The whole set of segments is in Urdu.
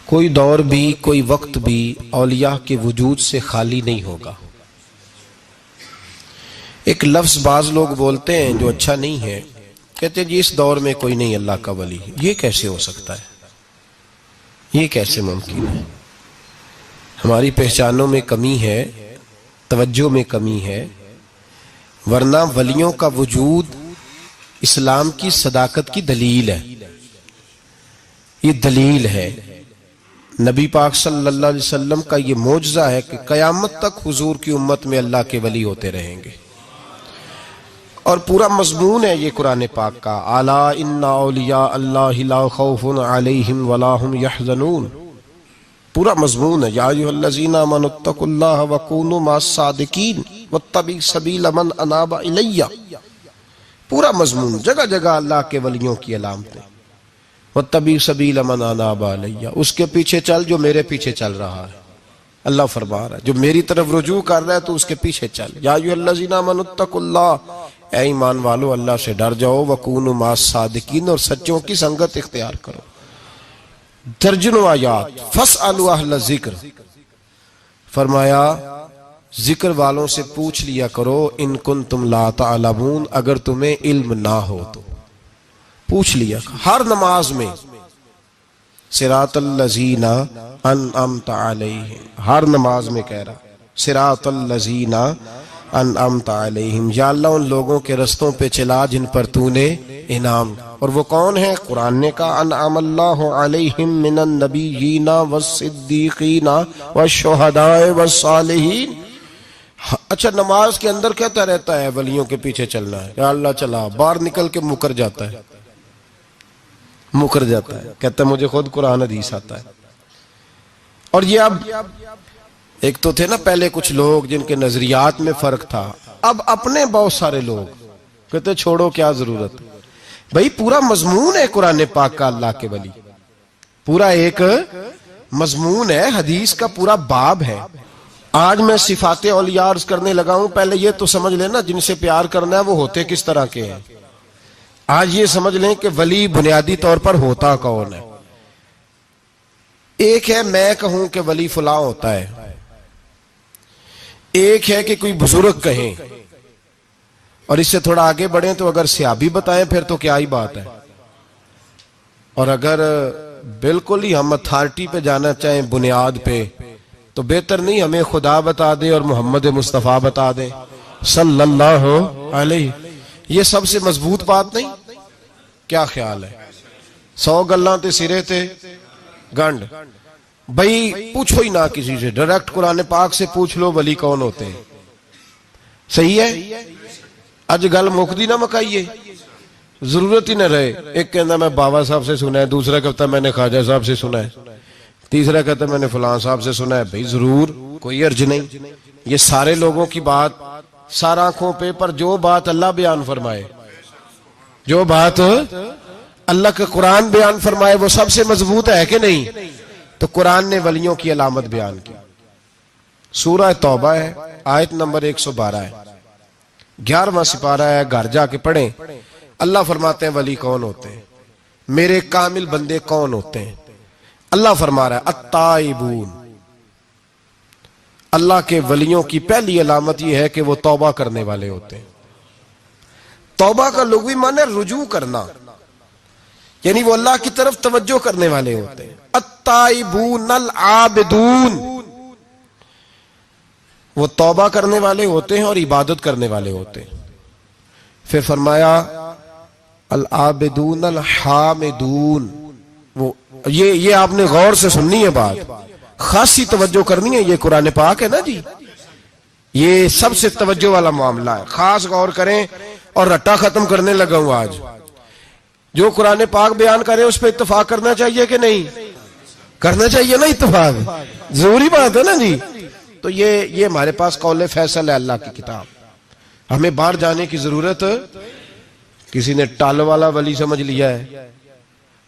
کوئی دور بھی کوئی وقت بھی اولیاء کے وجود سے خالی نہیں ہوگا۔ ایک لفظ بعض لوگ بولتے ہیں جو اچھا نہیں ہے، کہتے ہیں جی اس دور میں کوئی نہیں اللہ کا ولی۔ یہ کیسے ہو سکتا ہے؟ یہ کیسے ممکن ہے؟ ہماری پہچانوں میں کمی ہے، توجہ میں کمی ہے، ورنہ ولیوں کا وجود اسلام کی صداقت کی دلیل ہے۔ یہ دلیل ہے، نبی پاک صلی اللہ علیہ وسلم کا یہ معجزہ ہے کہ قیامت تک حضور کی امت میں اللہ کے ولی ہوتے رہیں گے۔ اور پورا مضمون ہے یہ قرآن پاک کا، الا ان اولیاء اللہ لا خوف علیہم ولا هم یحزنون۔ پورا مضمون ہے، یا ایھا الذین آمنوا اتقوا اللہ وکونوا مع الصادقین واتبعوا سبیل من اناب الی۔ پورا مضمون، جگہ جگہ اللہ کے ولیوں کی علامتیں، واتبعوا سبیل من اناب الی، اس کے پیچھے چل جو میرے پیچھے چل رہا ہے۔ اللہ فرما رہا ہے جو میری طرف رجوع کر رہا ہے تو اس کے پیچھے چل۔ یا ایھا الذین آمنوا اتقوا اللہ، اے ایمان والو اللہ سے ڈر جاؤ، وکونوا مع الصادقین، اور سچوں کی سنگت اختیار کرو۔ درجنوں آیات، فاسألوا اہل الذکر، فرمایا ذکر والوں سے پوچھ لیا کرو، ان کنتم لا تعلمون، اگر تمہیں علم نہ ہو تو پوچھ لیا۔ ہر نماز میں صراط الذین انعمت علیہم، ہر نماز میں کہہ رہا صراط الذین انعمت علیہم، یا اللہ ان لوگوں کے رستوں پہ چلا جن پر تو نے انعام۔ اور وہ کون ہے؟ قرآن نے کہا انعم اللہ علیہم من النبیین والصدیقین والشہداء والصالحین۔ اچھا نماز کے اندر کہتا رہتا ہے ولیوں کے پیچھے چلنا ہے، یا اللہ چلا، باہر نکل کے مکر جاتا ہے، مکر جاتا ہے، کہتا ہے مجھے خود قرآن حدیث آتا ہے۔ اور یہ اب ایک تو تھے نا پہلے کچھ لوگ جن کے نظریات میں فرق تھا، اب اپنے بہت سارے لوگ کہتے چھوڑو کیا ضرورت۔ بھئی پورا مضمون ہے قرآن پاک کا اللہ کے ولی، پورا ایک مضمون ہے، حدیث کا پورا باب ہے۔ آج میں صفات اولیاء عرض کرنے لگا ہوں، پہلے یہ تو سمجھ لینا جن سے پیار کرنا ہے وہ ہوتے کس طرح کے ہیں۔ آج یہ سمجھ لیں کہ ولی بنیادی طور پر ہوتا کون ہے۔ ایک ہے میں کہوں کہ ولی فلاں ہوتا ہے، ایک ہے کہ کوئی بزرگ کہیں، اور اس سے تھوڑا آگے بڑھیں تو اگر صحابی بتائیں پھر تو کیا ہی بات ہے، اور اگر بالکل ہی ہم اتھارٹی پہ جانا چاہیں بنیاد پہ تو بہتر نہیں ہمیں خدا بتا دے اور محمد مصطفیٰ بتا دے صلی اللہ علیہ۔ یہ سب سے مضبوط بات نہیں؟ کیا خیال ہے؟ 100 گلاں تے سرے تے گنڈ۔ بھئی پوچھو ہی نہ کسی سے، ڈائریکٹ قرآن پاک سے پوچھ لو ولی کون ہوتے ہیں۔ صحیح ہے؟ اج گل مکدی نہ مکائیے، ضرورت ہی نہ رہے۔ ایک کہنا میں بابا صاحب سے سنا ہے، دوسرا کہتا میں نے خواجہ صاحب سے سنا ہے، تیسرا کہتا میں نے فلاں صاحب سے سنا ہے۔ بھئی ضرور، کوئی عرض نہیں۔ یہ سارے لوگوں کی بات، سارا آنکھوں پہ، پر جو بات اللہ بیان فرمائے، جو بات اللہ کے قرآن بیان فرمائے وہ سب سے مضبوط ہے کہ نہیں؟ تو قرآن نے ولیوں کی علامت بیان کی۔ سورہ توبہ ہے، آیت نمبر 112 ہے، 11واں سپارہ ہے، گھر جا کے پڑھیں۔ اللہ فرماتے ہیں ولی کون ہوتے ہیں، میرے کامل بندے کون ہوتے ہیں۔ اللہ فرما رہا ہے التائبون، اللہ کے ولیوں کی پہلی علامت یہ ہے کہ وہ توبہ کرنے والے ہوتے ہیں۔ توبہ کا لغوی معنی رجوع کرنا، یعنی وہ اللہ کی طرف توجہ کرنے والے ہوتے ہیں۔ التائبون العابدون، وہ توبہ کرنے والے ہوتے ہیں اور عبادت کرنے والے ہوتے ہیں۔ پھر فرمایا العابدون الحامدون، وہ یہ آپ نے غور سے سننی ہے بات، خاصی توجہ کرنی ہے، یہ قرآن پاک ہے نا جی، یہ سب سے توجہ والا معاملہ ہے، خاص غور کریں۔ اور رٹا ختم کرنے لگا ہوں آج، جو قرآن پاک بیان کرے اس پہ اتفاق کرنا چاہیے کہ نہیں؟ کرنا چاہیے نا اتفاق، ضروری بات ہے نا جی۔ تو یہ ہمارے پاس قول فیصل ہے اللہ کی کتاب، ہمیں باہر جانے کی ضرورت۔ کسی نے ٹال والا ولی سمجھ لیا ہے،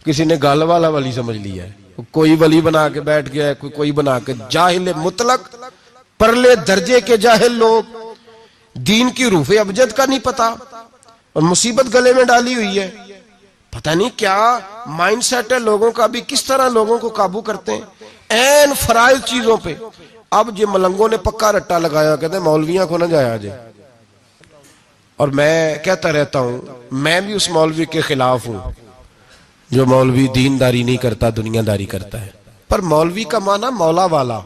کسی نے گال والا ولی سمجھ لیا ہے، کوئی ولی بنا کے بیٹھ گیا ہے، کوئی بنا کے۔ جاہل مطلق، پرلے درجے کے جاہل لوگ، دین کی روح ابجد کا نہیں پتا، اور مصیبت گلے میں ڈالی ہوئی ہے۔ پتہ نہیں کیا مائنڈ سیٹ ہے لوگوں کا بھی، کس طرح لوگوں کو قابو کرتے ہیں این فرائض چیزوں پہ۔ اب یہ ملنگوں نے پکا رٹا لگایا، کہتے ہیں مولویاں کو نہ جایا جائے، اور میں کہتا رہتا ہوں میں بھی اس مولوی کے خلاف ہوں جو مولوی دینداری نہیں کرتا، دنیا داری کرتا ہے۔ پر مولوی کا معنی مولا والا،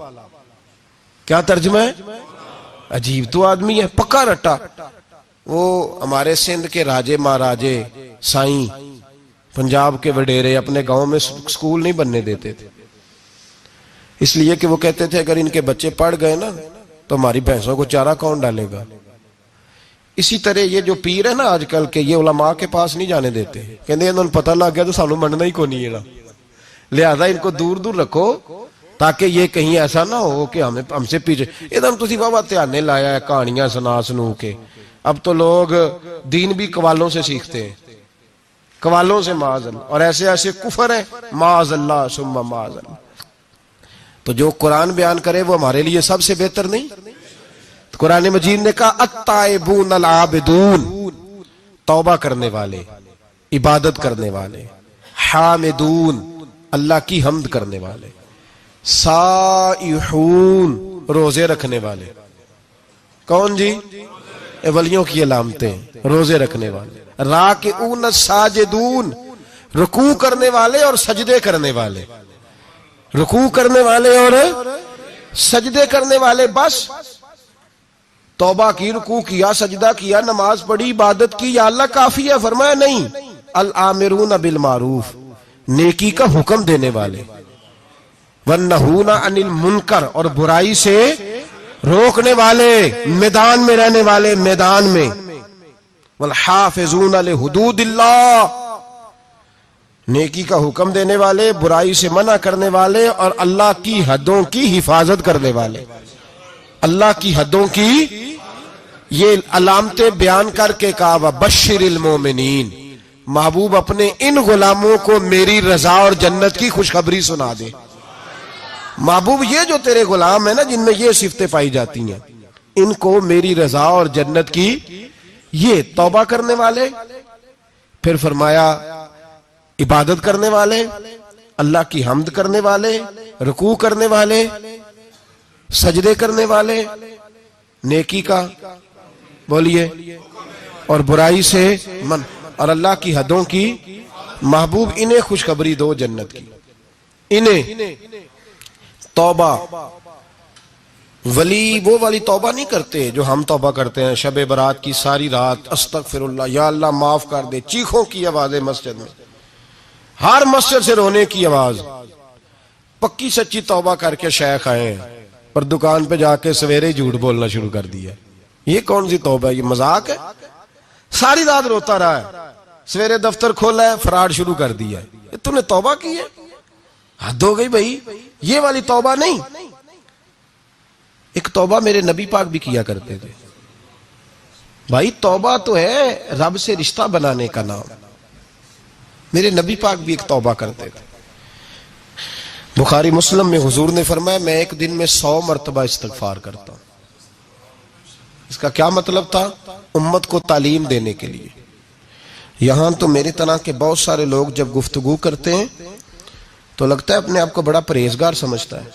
کیا ترجمہ ہے؟ عجیب تو آدمی ہے، پکا رٹا۔ وہ ہمارے سندھ کے راجے مہاراجے سائیں، پنجاب کے وڈیرے اپنے گاؤں میں سکول نہیں بننے دیتے تھے، اس لیے کہ وہ کہتے تھے اگر ان کے بچے پڑھ گئے نا تو ہماری بھینسوں کو چارہ کون ڈالے گا۔ اسی طرح یہ جو پیر ہے نا آج کل کے، یہ علماء کے پاس نہیں جانے دیتے، کہتے ہیں انہوں نے پتہ لگ گیا تو سانوں مننا ہی کو نہیں ہے، لہذا ان کو دور دور رکھو تاکہ یہ کہیں ایسا نہ ہو کہ ہم سے پیچھے۔ ادھر تسی بابا تیانے لایا ہے کہانیاں سنا سنو کے، اب تو لوگ دین بھی قوالوں سے سیکھتے ہیں، قوالوں سے معاذ اللہ، اور ایسے ایسے کفر ہیں معاذ اللہ ثم معاذ اللہ۔ تو جو قرآن بیان کرے وہ ہمارے لیے سب سے بہتر نہیں؟ قرآن مجید نے کہا التائبون العابدون، توبہ کرنے والے، عبادت کرنے والے، حامدون، اللہ کی حمد کرنے والے، سائحون، روزے رکھنے والے۔ کون جی؟ ولیوں کی علامتیں، روزے رکھنے والے، راکعون ساجدون، رکوع کرنے والے اور سجدے کرنے والے، رکوع کرنے والے اور سجدے کرنے والے۔ بس توبہ کی، رکوع کیا، سجدہ کیا، نماز پڑھی، عبادت کی، یا اللہ کافی ہے؟ فرمایا نہیں، الآمرون بالمعروف، نیکی کا حکم دینے والے، والنہون عن المنکر، اور برائی سے روکنے والے، میدان میں رہنے والے، میدان میں، والحافظون لحدود اللہ، نیکی کا حکم دینے والے، برائی سے منع کرنے والے، اور اللہ کی حدوں کی حفاظت کرنے والے۔ اللہ کی حدوں کی یہ علامتیں بیان کر کے کہا وبشر المومنین، محبوب اپنے ان غلاموں کو میری رضا اور جنت کی خوشخبری سنا دے۔ محبوب یہ جو تیرے غلام ہیں نا جن میں یہ صفتیں پائی جاتی ہیں، ان کو میری رضا اور جنت کی، یہ توبہ کرنے والے، پھر فرمایا عبادت کرنے والے، اللہ کی حمد کرنے والے، رکوع کرنے والے، سجدے کرنے والے، نیکی کا بولیے اور برائی سے من، اور اللہ کی حدوں کی، محبوب انہیں خوشخبری دو جنت کی۔ انہیں توبہ، ولی وہ والی توبہ نہیں کرتے جو ہم توبہ کرتے ہیں، شب برات کی ساری رات استغفر اللہ، یا اللہ معاف کر دے، چیخوں کی آوازیں مسجد میں، ہر مسجد سے رونے کی آواز، پکی سچی توبہ کر کے شیخ آئے اور دکان پہ جا کے سویرے جھوٹ بولنا شروع کر دیا۔ یہ کون سی توبہ ہے؟ یہ مذاق ہے؟ ساری رات روتا رہا ہے، سویرے دفتر کھولا ہے، فراڈ شروع کر دیا ہے، تو نے توبہ کی ہے؟ حد ہو گئی بھائی، یہ والی توبہ نہیں۔ ایک توبہ میرے نبی پاک بھی کیا کرتے تھے بھائی، توبہ تو ہے رب سے رشتہ بنانے کا نام، میرے نبی پاک بھی ایک توبہ کرتے تھے۔ بخاری مسلم میں حضور نے فرمایا میں ایک دن میں 100 مرتبہ استغفار کرتا ہوں۔ اس کا کیا مطلب تھا؟ امت کو تعلیم دینے کے لیے۔ یہاں تو میرے طرح کے بہت سارے لوگ جب گفتگو کرتے ہیں تو لگتا ہے اپنے آپ کو بڑا پرہیزگار سمجھتا ہے۔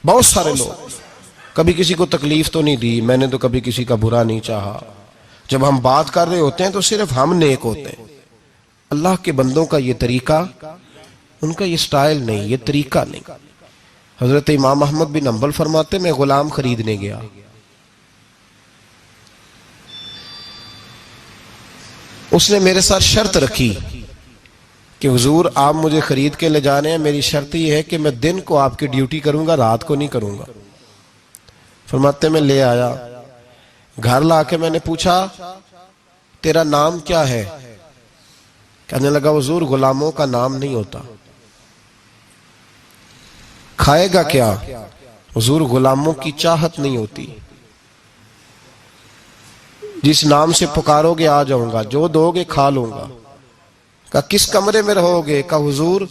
بہت سارے لوگ، کبھی کسی کو تکلیف تو نہیں دی، میں نے تو کبھی کسی کا برا نہیں چاہا، جب ہم بات کر رہے ہوتے ہیں تو صرف ہم نیک ہوتے ہیں۔ اللہ کے بندوں کا یہ طریقہ، ان کا یہ سٹائل نہیں، یہ طریقہ نہیں۔ حضرت امام احمد بن حنبل فرماتے میں غلام خریدنے گیا، اس نے میرے ساتھ شرط رکھی کہ حضور آپ مجھے خرید کے لے جانے ہیں، میری شرط یہ ہے کہ میں دن کو آپ کی ڈیوٹی کروں گا، رات کو نہیں کروں گا۔ فرماتے میں لے آیا، گھر لا کے میں نے پوچھا تیرا نام کیا ہے؟ کہنے لگا حضور غلاموں کا نام نہیں ہوتا۔ کھائے گا کیا؟ حضور غلاموں کی چاہت نہیں ہوتی، جس نام سے پکارو گے آ جاؤں گا، جو دو گے کھا لوں گا۔ کہا کس کمرے میں رہو گے؟ کہا حضور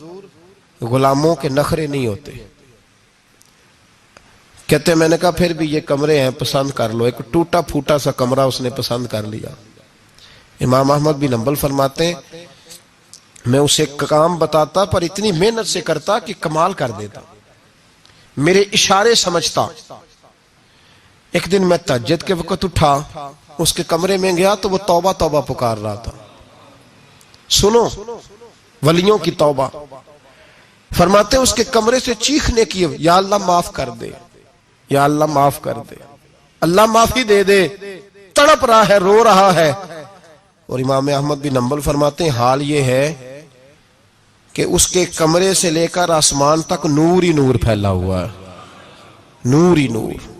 غلاموں کے نخرے نہیں ہوتے۔ کہتے میں نے کہا پھر بھی یہ کمرے ہیں پسند کر لو۔ ایک ٹوٹا پھوٹا سا کمرہ اس نے پسند کر لیا۔ امام احمد بن حنبل فرماتے ہیں میں اسے کام بتاتا پر اتنی محنت سے کرتا کہ کمال کر دیتا، میرے اشارے سمجھتا۔ ایک دن میں تہجد کے وقت اٹھا، اس کے کمرے میں گیا تو وہ توبہ توبہ پکار رہا تھا۔ سنو ولیوں کی توبہ، فرماتے اس کے کمرے سے چیخنے کی، یا اللہ معاف کر دے، یا اللہ معاف کر دے، اللہ معافی دے دے، تڑپ رہا ہے، رو رہا ہے۔ اور امام احمد بن حنبل فرماتے ہیں حال یہ ہے کہ اس کے کمرے سے لے کر آسمان تک نور ہی نور پھیلا ہوا ہے، نور ہی نور،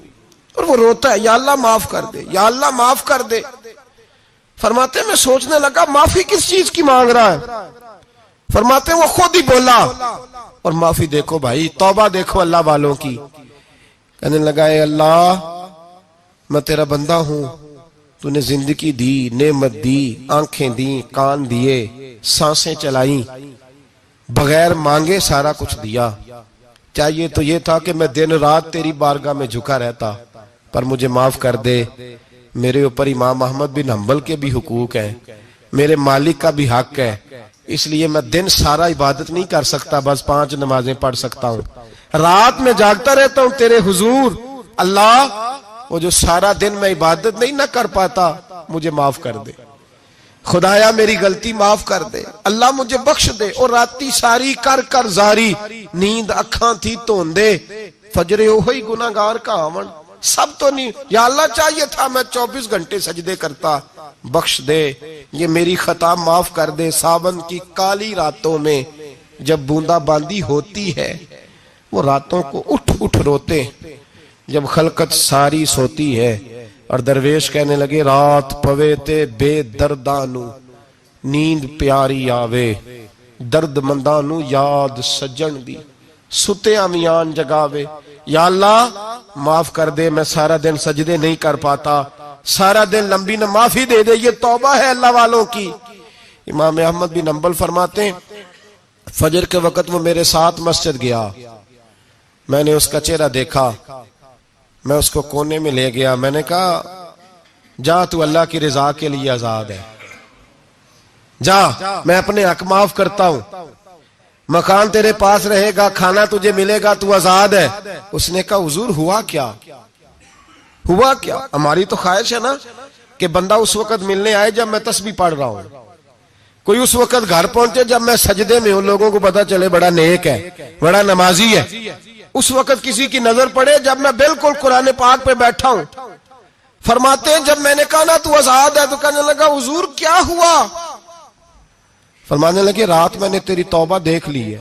اور وہ روتا ہے یا اللہ معاف کر دے، یا اللہ معاف کر دے۔ فرماتے ہیں میں سوچنے لگا معافی کس چیز کی مانگ رہا ہے؟ فرماتے ہیں وہ خود ہی بولا، اور معافی دیکھو بھائی، توبہ دیکھو اللہ والوں کی۔ کہنے لگا اے اللہ میں تیرا بندہ ہوں، تو نے زندگی دی، نعمت دی، آنکھیں دی، کان دیے، سانسیں چلائیں، بغیر مانگے سارا کچھ دیا۔ چاہیے تو یہ تھا کہ میں دن رات تیری بارگاہ میں جھکا رہتا، پر مجھے معاف کر دے۔ میرے اوپر امام احمد بن حنبل کے بھی حقوق ہیں، میرے مالک کا بھی حق ہے، اس لیے میں دن سارا عبادت نہیں کر سکتا، بس 5 نمازیں پڑھ سکتا ہوں، رات میں جاگتا رہتا ہوں تیرے حضور۔ اللہ وہ جو سارا دن میں عبادت نہیں نہ کر پاتا مجھے معاف کر دے، خدایا میری غلطی معاف کر دے، اللہ مجھے بخش دے۔ اور راتی ساری کر کر زاری، نیند اکھاں تھی توندے، فجرے ہوئی گناہگار کا آون، سب تو نہیں، یا اللہ چاہیے تھا میں 24 گھنٹے سجدے کرتا، بخش دے، یہ میری خطا معاف کر دے۔ ساون کی کالی راتوں میں جب بوندا باندی ہوتی ہے، وہ راتوں کو اٹھ اٹھ روتے، جب خلقت ساری سوتی ہے، اور درویش کہنے لگے رات پوے تے بے دردانو، نیند پیاری آوے، درد مندانو یاد سجن دی، ستے امیان جگاوے۔ یا اللہ معاف کر دے، میں سارا دن سجدے نہیں کر پاتا، سارا دن لمبی نہ، معافی دے دے، یہ توبہ ہے اللہ والوں کی۔ امام احمد بن حنبل فرماتے ہیں فجر کے وقت وہ میرے ساتھ مسجد گیا، میں نے اس کا چہرہ دیکھا، میں اس کو کونے میں لے گیا، میں نے کہا جا تو اللہ کی رضا کے لیے آزاد ہے، جا میں اپنے حق معاف کرتا ہوں، مکان تیرے پاس رہے گا، کھانا تجھے ملے گا، تو آزاد ہے۔ اس نے کہا حضور ہوا کیا؟ ہوا کیا؟ ہماری تو خواہش ہے نا کہ بندہ اس وقت ملنے آئے جب میں تسبیح پڑھ رہا ہوں، کوئی اس وقت گھر پہنچے جب میں سجدے میں ہوں، لوگوں کو پتا چلے بڑا نیک ہے، بڑا نمازی ہے۔ اس وقت کسی کی نظر پڑے جب میں بالکل قرآن پاک پہ بیٹھا ہوں۔ فرماتے ہیں جب میں نے کہا نا تو آزاد ہے، تو کہنے لگا حضور کیا ہوا؟ فرمانے لگے رات میں نے تیری توبہ دیکھ لی ہے،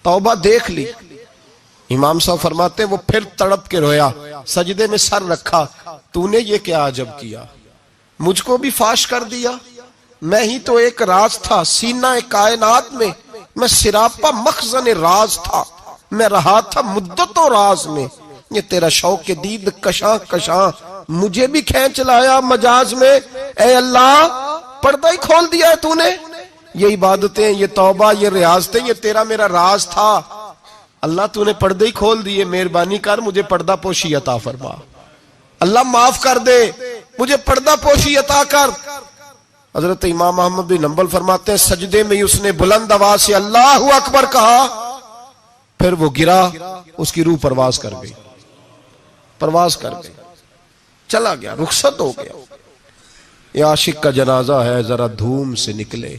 توبہ دیکھ لی۔ امام صاحب فرماتے ہیں وہ پھر تڑپ کے رویا، سجدے میں سر رکھا، تو نے یہ کیا عجب کیا، مجھ کو بھی فاش کر دیا، میں ہی تو ایک راز تھا سینہ کائنات میں، میں سراپا مخزن راز تھا، میں رہا تھا مدت و راز میں، یہ تیرا شوق دید کشاں کشاں مجھے بھی کھینچ لایا مجاز میں۔ اے اللہ پردہ ہی کھول دیا ہے تو نے، یہ عبادتیں، یہ توبہ، یہ ریاضتیں، یہ تیرا میرا راز تھا، اللہ تو نے پردے ہی کھول دیے، مہربانی کر مجھے پردہ پوشی عطا فرما، اللہ معاف کر دے، مجھے پردہ پوشی عطا کر۔ حضرت امام احمد بن حنبل فرماتے ہیں سجدے میں اس نے بلند آواز سے اللہ اکبر کہا، پھر وہ گرا، اس کی روح پرواز کر گئی، پرواز کر گئی، چلا گیا، رخصت ہو گیا۔ یہ عاشق کا جنازہ ہے، ذرا دھوم سے نکلے،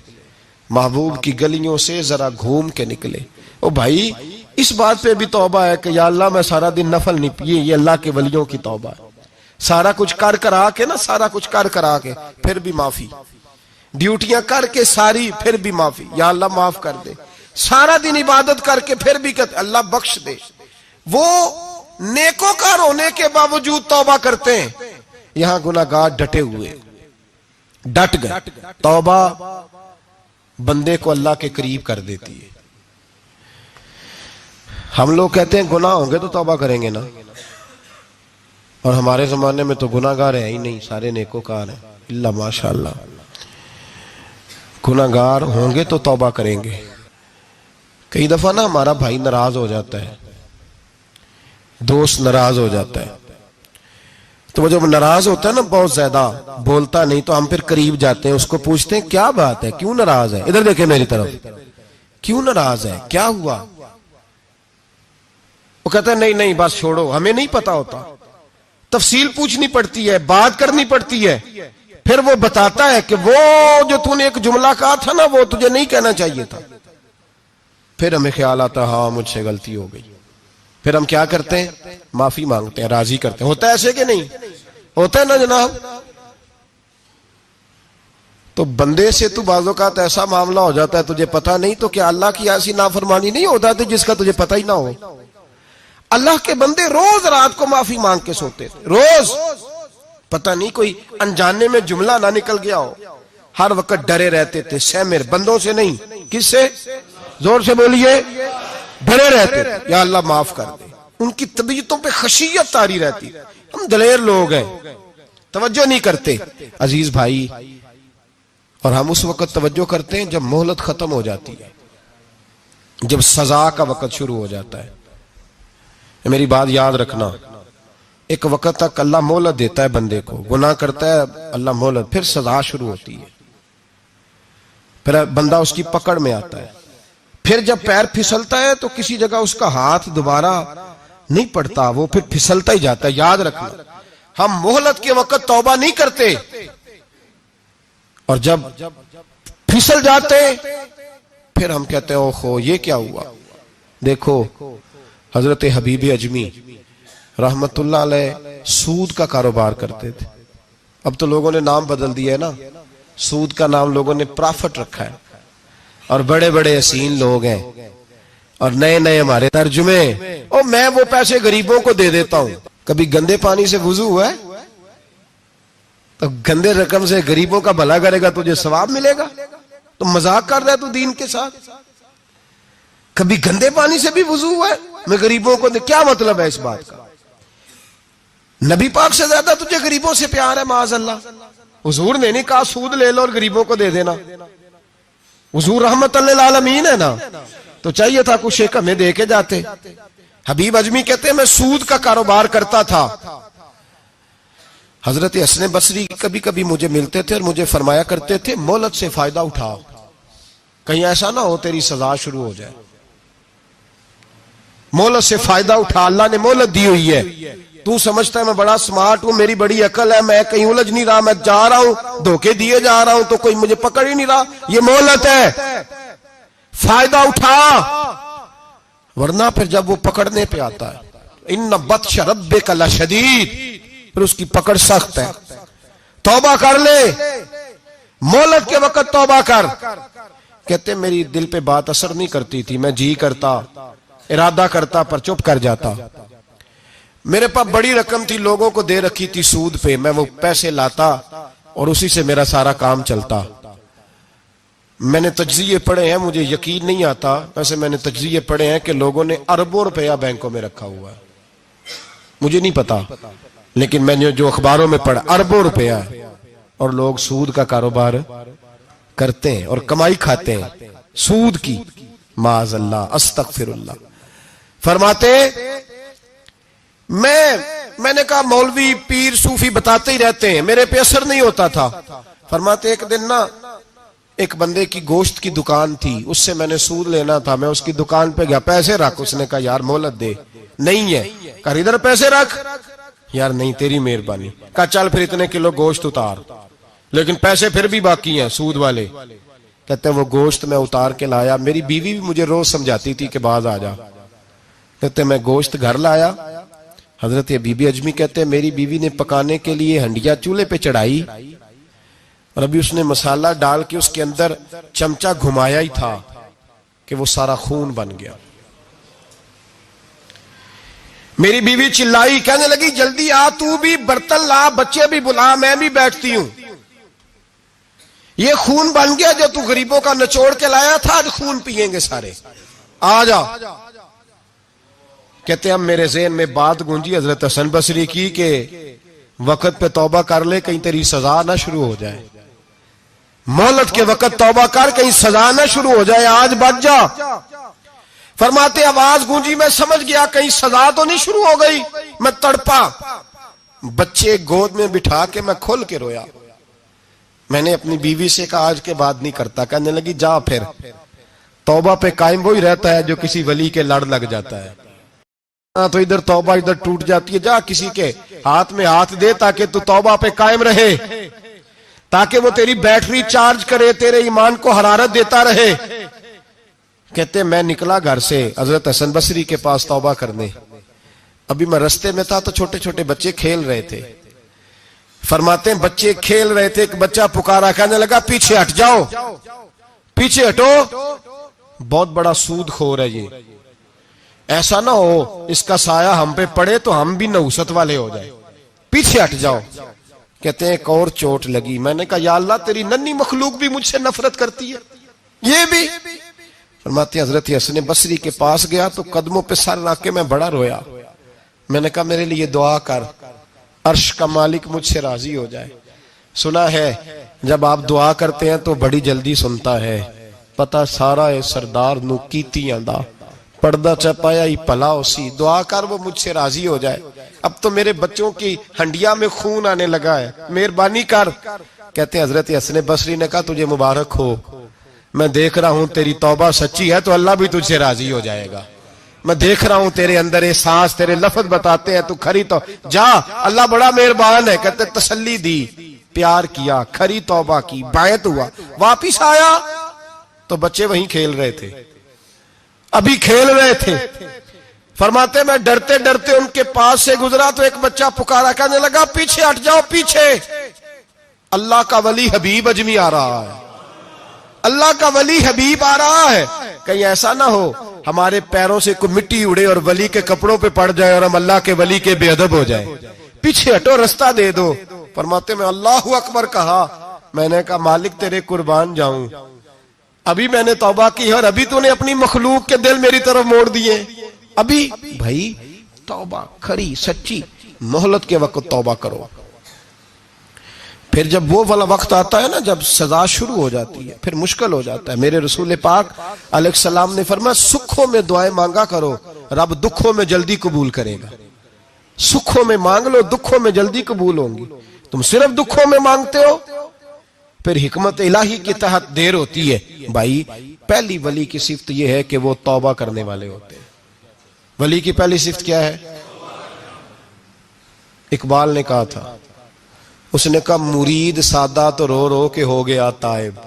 محبوب کی گلیوں سے ذرا گھوم کے نکلے۔ او بھائی اس بات پہ بھی توبہ ہے کہ یا اللہ میں سارا دن نفل نہیں پیے، یہ اللہ کے ولیوں کی توبہ ہے، سارا کچھ کر کر آ کے نا، سارا کچھ کر کر آ کے پھر بھی معافی، ڈیوٹیاں کر کے ساری پھر بھی معافی، یا اللہ معاف کر دے، سارا دن عبادت کر کے پھر بھی کہتے اللہ بخش دے۔ وہ نیکوکار ہونے کے باوجود توبہ کرتے ہیں، یہاں گناہگار ڈٹے ہوئے، ڈٹ گئے۔ توبہ بندے کو اللہ کے قریب کر دیتی ہے۔ ہم لوگ کہتے ہیں گناہ ہوں گے تو توبہ کریں گے نا، اور ہمارے زمانے میں تو گناہگار ہیں ہی نہیں، سارے نیکوکار ہیں، اللہ ماشاءاللہ۔ گناہگار ہوں گے تو توبہ کریں گے۔ کئی دفعہ نا ہمارا بھائی ناراض ہو جاتا ہے، دوست ناراض ہو جاتا ہے، تو وہ جب ناراض ہوتا ہے نا بہت زیادہ بولتا نہیں تو ہم پھر قریب جاتے ہیں, اس کو پوچھتے ہیں کیا بات ہے, کیوں ناراض ہے, ادھر دیکھیں میری طرف, کیوں ناراض ہے, کیا ہوا؟ وہ کہتا ہے نہیں نہیں بس چھوڑو, ہمیں نہیں پتا ہوتا, تفصیل پوچھنی پڑتی ہے, بات کرنی پڑتی ہے. پھر وہ بتاتا ہے کہ وہ جو تو نے ایک جملہ کہا تھا نا وہ تجھے نہیں کہنا چاہیے تھا. پھر ہمیں خیال آتا ہے ہاں مجھ سے غلطی ہو گئی. پھر ہم کیا کرتے ہیں, معافی مانگتے ہیں, راضی کرتے ہیں. ہوتا ہے ایسے کہ نہیں ہوتا ہے نا جناب؟ تو بندے سے تو بعض اوقات ایسا معاملہ ہو جاتا ہے تجھے پتا نہیں, تو کیا اللہ کی ایسی نافرمانی نہیں ہوتا تھی جس کا تجھے پتا ہی نہ ہو؟ اللہ کے بندے روز رات کو معافی مانگ کے سوتے تھے, روز. پتہ نہیں کوئی انجانے میں جملہ نہ نکل گیا ہو. ہر وقت ڈرے رہتے تھے, سہمر بندوں سے نہیں, کس سے؟ زور سے بولیے. ڈرے رہتے تھے یا اللہ معاف کر دے. ان کی طبیعتوں پہ خشیت طاری رہتی. ہم دلیر لوگ ہیں, توجہ نہیں کرتے عزیز بھائی. اور ہم اس وقت توجہ کرتے ہیں جب مہلت ختم ہو جاتی ہے, جب سزا کا وقت شروع ہو جاتا ہے. میری بات یاد رکھنا, ایک وقت تک اللہ مہلت دیتا ہے بندے کو, گناہ کرتا ہے اللہ مہلت, پھر سزا شروع ہوتی ہے, پھر بندہ اس کی پکڑ میں آتا ہے. پھر جب پیر پھسلتا ہے تو کسی جگہ اس کا ہاتھ دوبارہ نہیں پڑتا, وہ پھر پھسلتا ہی جاتا ہے. یاد رکھنا, ہم مہلت کے وقت توبہ نہیں کرتے, اور جب پھسل جاتے پھر ہم کہتے ہیں اوہو یہ کیا ہوا. دیکھو حضرت حبیب اجمی رحمت اللہ علیہ سود کا کاروبار کرتے تھے. اب تو لوگوں نے نام بدل دیا ہے نا, سود کا نام لوگوں نے پرافٹ رکھا ہے, اور بڑے بڑے حسین لوگ ہیں اور نئے نئے ہمارے ترجمے, اور میں وہ پیسے غریبوں کو دے دیتا ہوں. کبھی گندے پانی سے وضو ہوا ہے تو گندے رقم سے غریبوں کا بھلا کرے گا تجھے ثواب ملے گا؟ تو مذاق کر رہا ہے تو دین کے ساتھ. کبھی گندے پانی سے بھی وضو ہوا ہے, میں غریبوں کو دے, کیا مطلب ہے اس بات کا؟ نبی پاک سے زیادہ تجھے غریبوں سے پیار ہے معاذ اللہ. حضور نے نہیں کہا سود لے لو اور غریبوں کو دے دینا, حضور رحمت للعالمین ہے نا, تو چاہیے تھا کچھ ایک ہمیں دے کے جاتے. حبیب اجمی کہتے ہیں میں سود کا کاروبار کرتا تھا. حضرت حسن بصری کبھی کبھی مجھے ملتے تھے اور مجھے فرمایا کرتے تھے مہلت سے فائدہ اٹھاؤ, کہیں ایسا نہ ہو تیری سزا شروع ہو جائے. مہلت سے فائدہ اٹھا, اللہ نے مہلت دی ہوئی ہے. تو سمجھتا ہے میں بڑا سمارٹ ہوں, میری بڑی عقل ہے, میں کہیں الجھ نہیں رہا, میں جا رہا ہوں دھوکے دیے جا رہا ہوں تو کوئی مجھے پکڑ ہی نہیں رہا. یہ مہلت ہے, فائدہ اٹھا, ورنہ پھر جب وہ پکڑنے پہ آتا ہے ان بطش ربک لشدید, پھر اس کی پکڑ سخت ہے. توبہ کر لے, مہلت کے وقت توبہ کر. کہتے میری دل پہ بات اثر نہیں کرتی تھی, میں جی کرتا ارادہ کرتا پر چپ کر جاتا. میرے پاس بڑی رقم تھی, لوگوں کو دے رکھی تھی سود پہ, میں وہ پیسے لاتا اور اسی سے میرا سارا کام چلتا. میں نے تجزیے پڑھے ہیں, مجھے یقین نہیں آتا, ویسے میں نے تجزیے پڑھے ہیں کہ لوگوں نے اربوں روپیہ بینکوں میں رکھا ہوا ہے. مجھے نہیں پتا, لیکن میں نے جو اخباروں میں پڑھا اربوں روپیہ ہے, اور لوگ سود کا کاروبار کرتے ہیں اور کمائی کھاتے ہیں سود کی. معاذ اللہ, استغفر اللہ. فرماتے میں نے کہا مولوی پیر صوفی بتاتے ہی رہتے ہیں, میرے پہ اثر نہیں ہوتا تھا. فرماتے ایک دن نا ایک بندے کی گوشت کی دکان تھی, اس سے میں نے سود لینا تھا, میں اس کی دکان پہ گیا, پیسے رکھ. اس نے کہا یار مہلت دے. نہیں ہے. کہا ادھر پیسے رکھ. یار نہیں تیری مہربانی. کہا چل پھر اتنے کلو گوشت اتار, لیکن پیسے پھر بھی باقی ہیں سود والے. کہتے ہیں وہ گوشت میں اتار کے لایا, میری بیوی بھی مجھے روز سمجھاتی تھی کہ باز آ جا. کہتے ہیں میں گوشت گھر لایا. حضرت بی بی اجمی کہتے ہیں میری بیوی نے پکانے کے لیے ہنڈیا چولہے پہ چڑھائی, اور ابھی اس نے مسالہ ڈال کے اس کے اندر چمچہ گھمایا ہی تھا کہ وہ سارا خون بن گیا. میری بیوی چلائی, کہنے لگی جلدی آ, تو بھی برتن لا, بچے بھی بلا, میں بھی بیٹھتی ہوں. یہ خون بن گیا جو تو غریبوں کا نچوڑ کے لایا تھا, آج خون پیئیں گے سارے, آ جا. کہتے ہیں میرے ذہن میں بات گونجی حضرت حسن بصری کی کہ وقت پہ توبہ کر لے, کہیں تیری سزا نہ شروع ہو جائے. مہلت کے وقت توبہ کر, کہیں سزا نہ شروع ہو جائے, آج بچ جا. فرماتے آواز گونجی, میں سمجھ گیا کہیں سزا تو نہیں شروع ہو گئی. میں تڑپا, بچے گود میں بٹھا کے میں کھول کے رویا. میں نے اپنی بیوی سے کہا آج کے بعد نہیں کرتا. کہنے لگی جا پھر. توبہ پہ قائم وہی رہتا ہے جو کسی ولی کے لڑ لگ جاتا ہے. تو ادھر توبہ ادھر ٹوٹ جاتی ہے. جا کسی کے ہاتھ میں ہاتھ دے تاکہ تو توبہ پہ قائم رہے, تاکہ وہ تیری بیٹری چارج کرے, تیرے ایمان کو حرارت دیتا رہے. کہتے میں نکلا گھر سے حضرت حسن بصری کے پاس توبہ کرنے. ابھی میں رستے میں تھا تو چھوٹے چھوٹے بچے کھیل رہے تھے. فرماتے ہیں بچے کھیل رہے تھے, ایک بچہ پکارا, کہنے لگا پیچھے ہٹ جاؤ, پیچھے ہٹو, بہت بڑا سود خور ہے یہ, ایسا نہ ہو اس کا سایہ ہم پہ پڑے تو ہم بھی نحوست والے ہو جائیں, پیچھے ہٹ جاؤ. کہتے ہیں ایک اور چوٹ لگی. میں نے کہا یا اللہ تیری ننھی مخلوق بھی مجھ سے نفرت کرتی ہے, یہ بھی. فرماتے ہیں حضرت حسن بصری کے پاس گیا تو قدموں پہ سر رکھ کے میں بڑا رویا. میں نے کہا میرے لیے دعا کر, عرش کا مالک مجھ سے راضی ہو جائے. سنا ہے جب آپ دعا کرتے ہیں تو بڑی جلدی سنتا ہے. پتہ سارا ہے سردار نو کیتیاں دا پردہ چپایا ہی پلا اسی. دعا کر وہ مجھ سے راضی ہو جائے. اب تو میرے بچوں کی ہنڈیا میں خون آنے لگا ہے, مہربانی کر. کہتے ہیں حضرت حسن بصری نے کہا تجھے مبارک ہو, میں دیکھ رہا ہوں تیری توبہ سچی ہے تو اللہ بھی تجھ سے راضی ہو جائے گا. میں دیکھ رہا ہوں تیرے اندر احساس, تیرے لفظ بتاتے ہیں تو کھری تو جا, اللہ بڑا مہربان ہے. کہتے تسلی دی, پیار کیا, کھری توبہ کی, بیعت ہوا, واپس آیا تو بچے وہیں کھیل رہے تھے, ابھی کھیل رہے تھے. فرماتے میں ڈرتے ڈرتے ان کے پاس سے گزرا تو ایک بچہ پکارا, کہنے لگا پیچھے ہٹ جاؤ, پیچھے. اللہ کا ولی حبیب اجمی آ رہا ہے, اللہ کا ولی حبیب آ رہا ہے. کہیں ایسا نہ ہو ہمارے پیروں سے کوئی مٹی اڑے اور ولی کے کپڑوں پہ پڑ جائے اور ہم اللہ کے ولی کے بے ادب ہو جائے. پیچھے ہٹو, رستہ دے دو. فرماتے میں اللہ اکبر کہا. میں نے کہا مالک تیرے قربان جاؤں, ابھی میں نے توبہ کی اور ابھی تو نے اپنی مخلوق کے دل میری طرف موڑ دیے. ابھی بھائی توبہ کھری سچی, مہلت کے وقت توبہ کرو. پھر جب وہ والا وقت آتا ہے نا جب سزا شروع ہو جاتی ہے پھر مشکل ہو جاتا ہے. میرے رسول پاک علیہ السلام نے فرمایا سکھوں میں دعائیں مانگا کرو, رب دکھوں میں جلدی قبول کرے گا. سکھوں میں مانگ لو, دکھوں میں جلدی قبول ہوں گی. تم صرف دکھوں میں مانگتے ہو پھر حکمت الہی کے تحت دیر ہوتی ہے. بھائی پہلی ولی کی صفت یہ ہے کہ وہ توبہ کرنے والے ہوتے ہیں. ولی کی پہلی صفت کیا ہے؟ اقبال نے کہا تھا, اس نے کہا مرید سادہ تو رو رو کے ہو گیا تائب,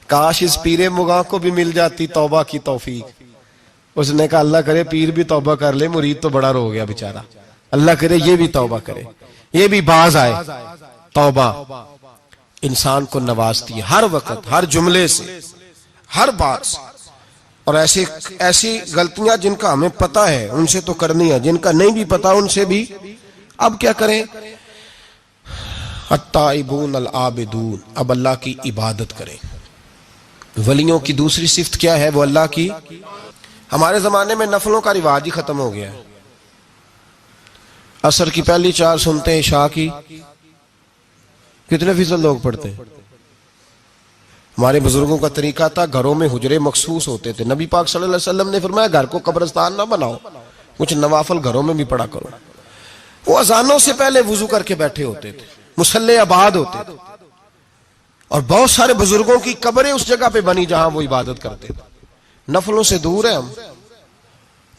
کاش اس پیر مغاں کو بھی مل جاتی توبہ کی توفیق. اس نے کہا اللہ کرے پیر بھی توبہ کر لے, مرید تو بڑا رو گیا بیچارہ, اللہ کرے یہ بھی توبہ کرے, یہ بھی باز آئے. توبہ انسان کو نوازتی ہے ہر وقت, ہر جملے سے, ہر بات سے. اور ایسی غلطیاں جن کا ہمیں پتا ہے ان سے تو کرنی ہے, جن کا نہیں بھی پتا ان سے بھی. اب کیا کریں؟ التائبون العابدون, اب اللہ کی عبادت کریں. ولیوں کی دوسری صفت کیا ہے؟ وہ اللہ کی. ہمارے زمانے میں نفلوں کا رواج ہی ختم ہو گیا ہے. عصر کی پہلی 4 سنتے ہیں, عشاء کی کتنے فیصد لوگ پڑھتے ہیں؟ ہمارے بزرگوں کا طریقہ تھا گھروں میں حجرے مخصوص ہوتے تھے. نبی پاک صلی اللہ علیہ وسلم نے فرمایا گھر کو قبرستان نہ بناؤ, کچھ نوافل گھروں میں بھی پڑھا کرو. وہ اذانوں سے پہلے وضو کر کے بیٹھے ہوتے تھے, مصلے آباد ہوتے تھے, اور بہت سارے بزرگوں کی قبریں اس جگہ پہ بنی جہاں وہ عبادت کرتے تھے. نفلوں سے دور ہیں ہم,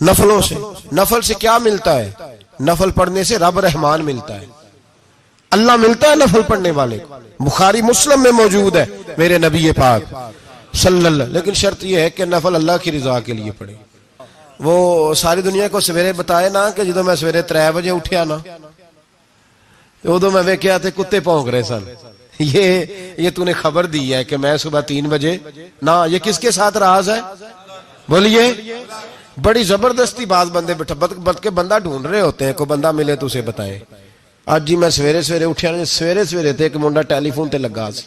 نفلوں سے. نفل سے کیا ملتا ہے؟ نفل پڑھنے سے رب رحمان ملتا ہے, اللہ ملتا ہے نفل پڑھنے والے کو. بخاری مسلم میں موجود ہے میرے نبی پاک صلی اللہ. لیکن شرط یہ ہے کہ نفل اللہ کی رضا کے لیے پڑھے. وہ ساری دنیا کو سویرے بتائے نا کہ جدو میں سویرے 3 بجے اٹھیا نا ادو میں ویکھیا تے کتے پونک رہے سن. یہ تو نے خبر دی ہے کہ میں صبح 3 بجے نہ. یہ کس کے ساتھ راز ہے بولیے؟ بڑی زبردستی بعض بندے بلکہ بندہ ڈھونڈ رہے ہوتے ہیں, کوئی بندہ ملے تو اسے بتائے. آج جی میں سویرے سویرے اٹھیا, سویرے تے ایک منڈا ٹیلی فون تے لگا سی.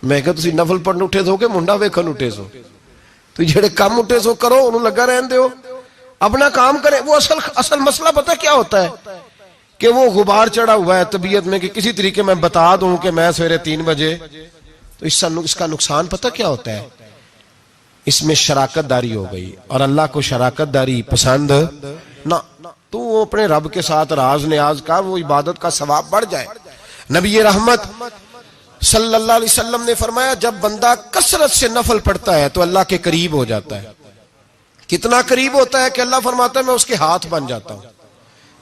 میں کہا تسی نفل پڑھن اٹھے سو کہ منڈا ویکھن اٹھے سو؟ تو جڑے کام اٹھے سو کرو, انہوں لگا رہن دیو, اپنا کام کرے. وہ اصل مسئلہ پتہ کیا ہوتا ہے کہ وہ غبار چڑھا ہوا ہے طبیعت میں کہ کسی طریقے میں بتا دوں کہ میں سویرے 3 بجے, تو اس کا نقصان پتہ کیا ہوتا ہے؟ اس میں شراکت داری ہو گئی, اور اللہ کو شراکت داری پسند نہ. تو وہ اپنے رب کے ساتھ راز نیاز کا وہ عبادت کا ثواب بڑھ جائے. نبی رحمت صلی اللہ علیہ وسلم نے فرمایا جب بندہ کثرت سے نفل پڑھتا ہے تو اللہ کے قریب ہو جاتا ہے. کتنا قریب ہوتا ہے کہ اللہ فرماتا ہے میں اس کے ہاتھ بن جاتا ہوں,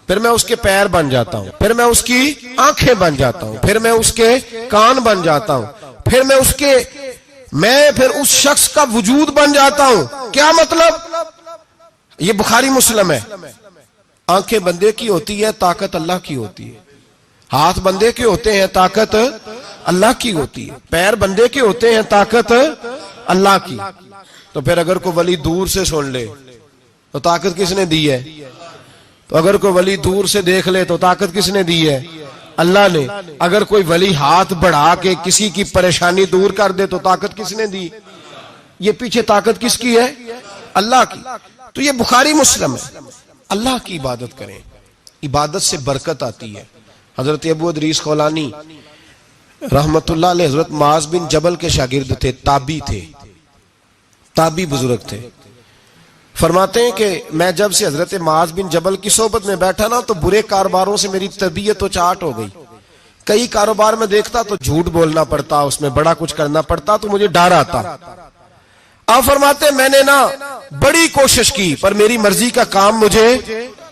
پھر میں اس کے پیر بن جاتا ہوں, پھر میں اس کی آنکھیں بن جاتا ہوں, پھر میں اس کے کان بن جاتا ہوں, پھر میں پھر اس شخص کا وجود بن جاتا ہوں. کیا مطلب؟ یہ بخاری مسلم ہے. آنکھیں بندے کی ہوتی ہے, طاقت اللہ کی ہوتی ہے. ہاتھ بندے کے ہوتے ہیں, طاقت اللہ کی ہوتی ہے. پیر بندے کے ہوتے ہیں, طاقت اللہ کی. تو پھر اگر کوئی ولی دور سے سن لے تو طاقت کس نے دی ہے؟ تو اگر کوئی ولی دور سے دیکھ لے تو طاقت کس نے دی ہے؟ اللہ نے. اگر کوئی ولی ہاتھ بڑھا کے کسی کی پریشانی دور کر دے تو طاقت کس نے دی؟ یہ پیچھے طاقت کس کی ہے؟ اللہ کی. تو یہ بخاری مسلم ہے. اللہ کی عبادت کریں, عبادت سے برکت آتی ہے. حضرت ابو ادریس خولانی رحمت اللہ علیہ حضرت معاذ بن جبل کے شاگرد تھے, تابی تھے, تابی بزرگ تھے. فرماتے ہیں کہ میں جب سے حضرت معاذ بن جبل کی صحبت میں بیٹھا نا تو برے کاروباروں سے میری طبیعت تو چاٹ ہو گئی. کئی کاروبار میں دیکھتا تو جھوٹ بولنا پڑتا, اس میں بڑا کچھ کرنا پڑتا, تو مجھے ڈر آتا. آپ فرماتے میں نے نا بڑی کوشش کی پر میری مرضی کا کام مجھے,